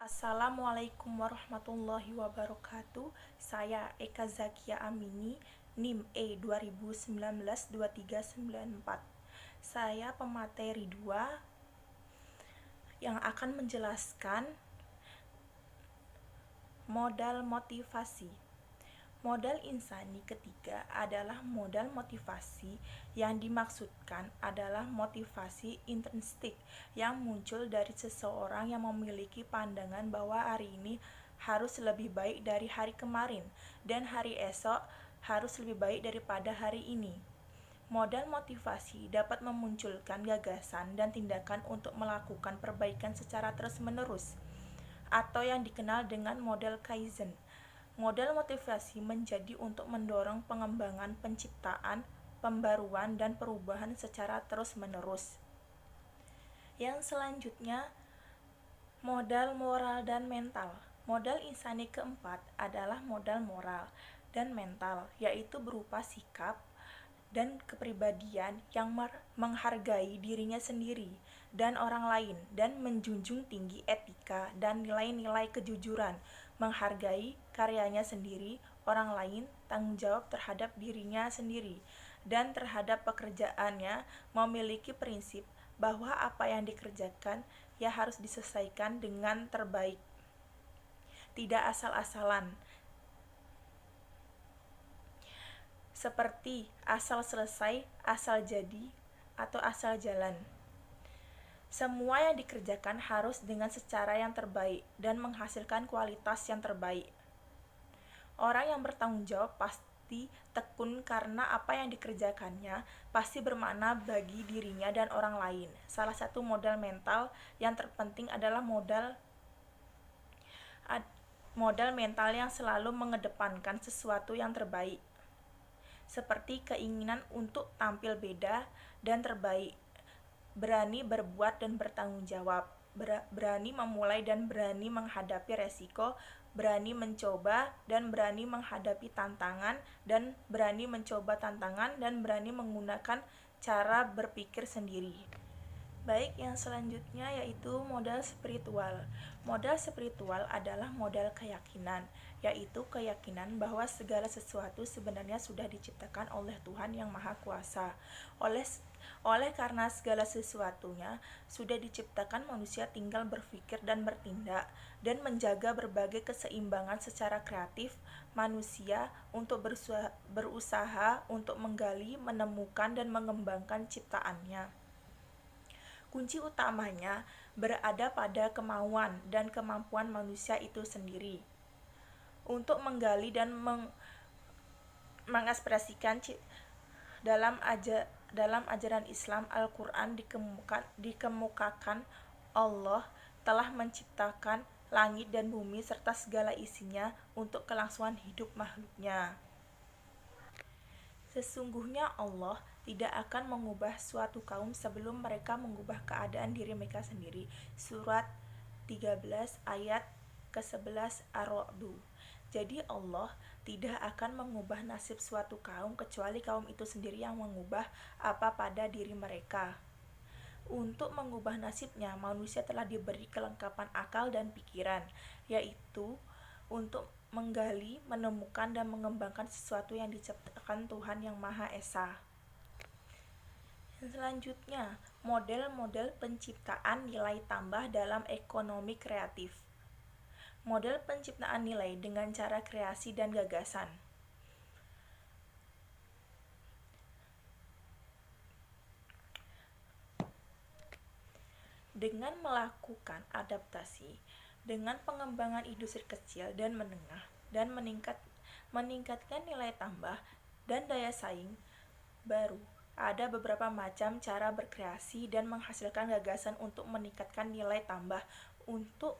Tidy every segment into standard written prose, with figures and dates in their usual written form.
Assalamualaikum warahmatullahi wabarakatuh. Saya Eka Zakia Amini, NIM E 2019-2394. Saya pemateri 2 yang akan menjelaskan modal motivasi. Modal insani ketiga adalah modal motivasi. Yang dimaksudkan adalah motivasi intrinsik yang muncul dari seseorang yang memiliki pandangan bahwa hari ini harus lebih baik dari hari kemarin dan hari esok harus lebih baik daripada hari ini. Modal motivasi dapat memunculkan gagasan dan tindakan untuk melakukan perbaikan secara terus-menerus, atau yang dikenal dengan model Kaizen. Modal motivasi menjadi untuk mendorong pengembangan penciptaan, pembaruan, dan perubahan secara terus-menerus. Yang selanjutnya, modal moral dan mental. Modal insani keempat adalah modal moral dan mental, yaitu berupa sikap dan kepribadian yang menghargai dirinya sendiri dan orang lain dan menjunjung tinggi etika dan nilai-nilai kejujuran, menghargai karyanya sendiri, orang lain, tanggung jawab terhadap dirinya sendiri dan terhadap pekerjaannya, memiliki prinsip bahwa apa yang dikerjakan ya harus diselesaikan dengan terbaik, tidak asal-asalan, seperti asal selesai, asal jadi, atau asal jalan. Semua yang dikerjakan harus dengan secara yang terbaik dan menghasilkan kualitas yang terbaik. Orang yang bertanggung jawab pasti tekun karena apa yang dikerjakannya pasti bermakna bagi dirinya dan orang lain. Salah satu modal mental yang terpenting adalah modal mental yang selalu mengedepankan sesuatu yang terbaik, seperti keinginan untuk tampil beda dan terbaik, berani berbuat dan bertanggung jawab, berani memulai dan berani menghadapi resiko, berani mencoba dan berani menghadapi tantangan, dan berani mencoba tantangan dan berani menggunakan cara berpikir sendiri. Baik, yang selanjutnya yaitu modal spiritual. Modal spiritual adalah modal keyakinan, yaitu keyakinan bahwa segala sesuatu sebenarnya sudah diciptakan oleh Tuhan yang Maha Kuasa. Oleh karena segala sesuatunya sudah diciptakan, manusia tinggal berpikir dan bertindak dan menjaga berbagai keseimbangan secara kreatif manusia untuk berusaha untuk menggali, menemukan, dan mengembangkan ciptaannya. Kunci utamanya berada pada kemauan dan kemampuan manusia itu sendiri untuk menggali dan mengekspresikan dalam ajaran Islam. Al-Quran dikemukakan Allah telah menciptakan langit dan bumi serta segala isinya untuk kelangsungan hidup makhluknya. Sesungguhnya Allah tidak akan mengubah suatu kaum sebelum mereka mengubah keadaan diri mereka sendiri. Surat 13 ayat ke-11 Ar-Ra'd. Jadi Allah tidak akan mengubah nasib suatu kaum kecuali kaum itu sendiri yang mengubah apa pada diri mereka. Untuk mengubah nasibnya, manusia telah diberi kelengkapan akal dan pikiran, yaitu untuk menggali, menemukan, dan mengembangkan sesuatu yang diciptakan Tuhan yang Maha Esa. Selanjutnya, model-model penciptaan nilai tambah dalam ekonomi kreatif. Model penciptaan nilai dengan cara kreasi dan gagasan. Dengan melakukan adaptasi, dengan pengembangan industri kecil dan menengah, dan meningkatkan nilai tambah dan daya saing baru. Ada beberapa macam cara berkreasi dan menghasilkan gagasan untuk meningkatkan nilai tambah untuk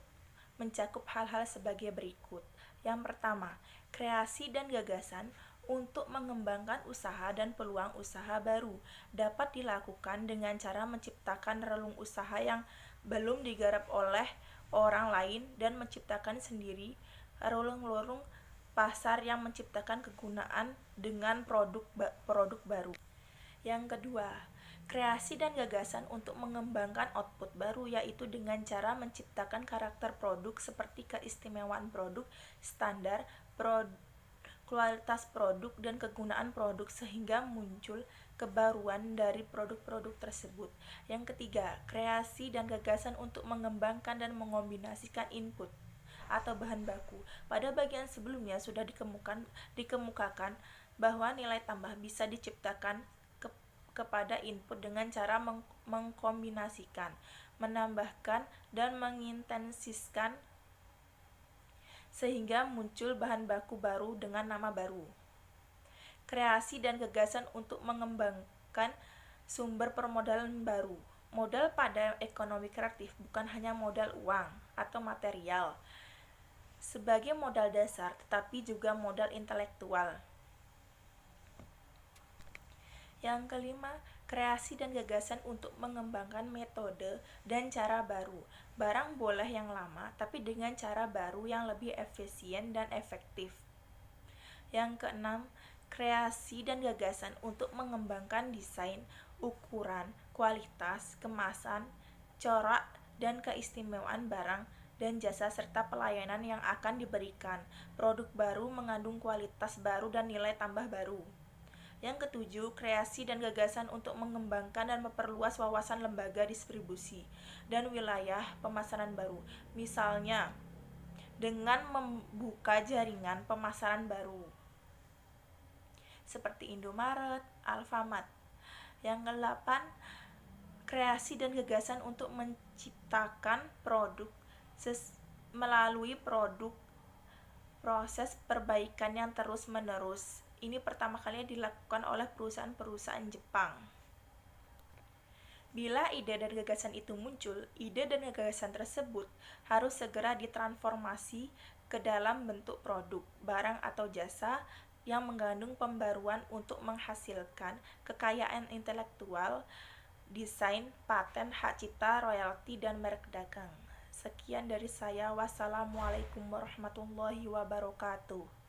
mencakup hal-hal sebagai berikut. Yang pertama, kreasi dan gagasan untuk mengembangkan usaha dan peluang usaha baru dapat dilakukan dengan cara menciptakan relung usaha yang belum digarap oleh orang lain dan menciptakan sendiri relung-relung pasar yang menciptakan kegunaan dengan produk baru. Yang kedua, Kreasi dan gagasan untuk mengembangkan output baru, yaitu dengan cara menciptakan karakter produk seperti keistimewaan produk, standar, kualitas produk, dan kegunaan produk sehingga muncul kebaruan dari produk-produk tersebut. Yang ketiga, kreasi dan gagasan untuk mengembangkan dan mengombinasikan input atau bahan baku. Pada bagian sebelumnya sudah dikemukakan bahwa nilai tambah bisa diciptakan kepada input dengan cara mengkombinasikan, menambahkan, dan mengintensifkan sehingga muncul bahan baku baru dengan nama baru. Kreasi dan gagasan untuk mengembangkan sumber permodalan baru. Modal pada ekonomi kreatif bukan hanya modal uang atau material sebagai modal dasar, tetapi juga modal intelektual. Yang kelima, kreasi dan gagasan untuk mengembangkan metode dan cara baru. Barang boleh yang lama, tapi dengan cara baru yang lebih efisien dan efektif. Yang keenam, kreasi dan gagasan untuk mengembangkan desain, ukuran, kualitas, kemasan, corak, dan keistimewaan barang dan jasa serta pelayanan yang akan diberikan. Produk baru mengandung kualitas baru dan nilai tambah baru. Yang ketujuh, kreasi dan gagasan untuk mengembangkan dan memperluas wawasan lembaga distribusi dan wilayah pemasaran baru. Misalnya, dengan membuka jaringan pemasaran baru seperti Indomaret, Alfamart. Yang kedelapan, kreasi dan gagasan untuk menciptakan produk melalui proses perbaikan yang terus-menerus. Ini pertama kalinya dilakukan oleh perusahaan-perusahaan Jepang. Bila ide dan gagasan itu muncul, ide dan gagasan tersebut harus segera ditransformasi ke dalam bentuk produk, barang atau jasa yang mengandung pembaruan untuk menghasilkan kekayaan intelektual, desain, paten, hak cipta, royalti, dan merek dagang. Sekian dari saya. Wassalamualaikum warahmatullahi wabarakatuh.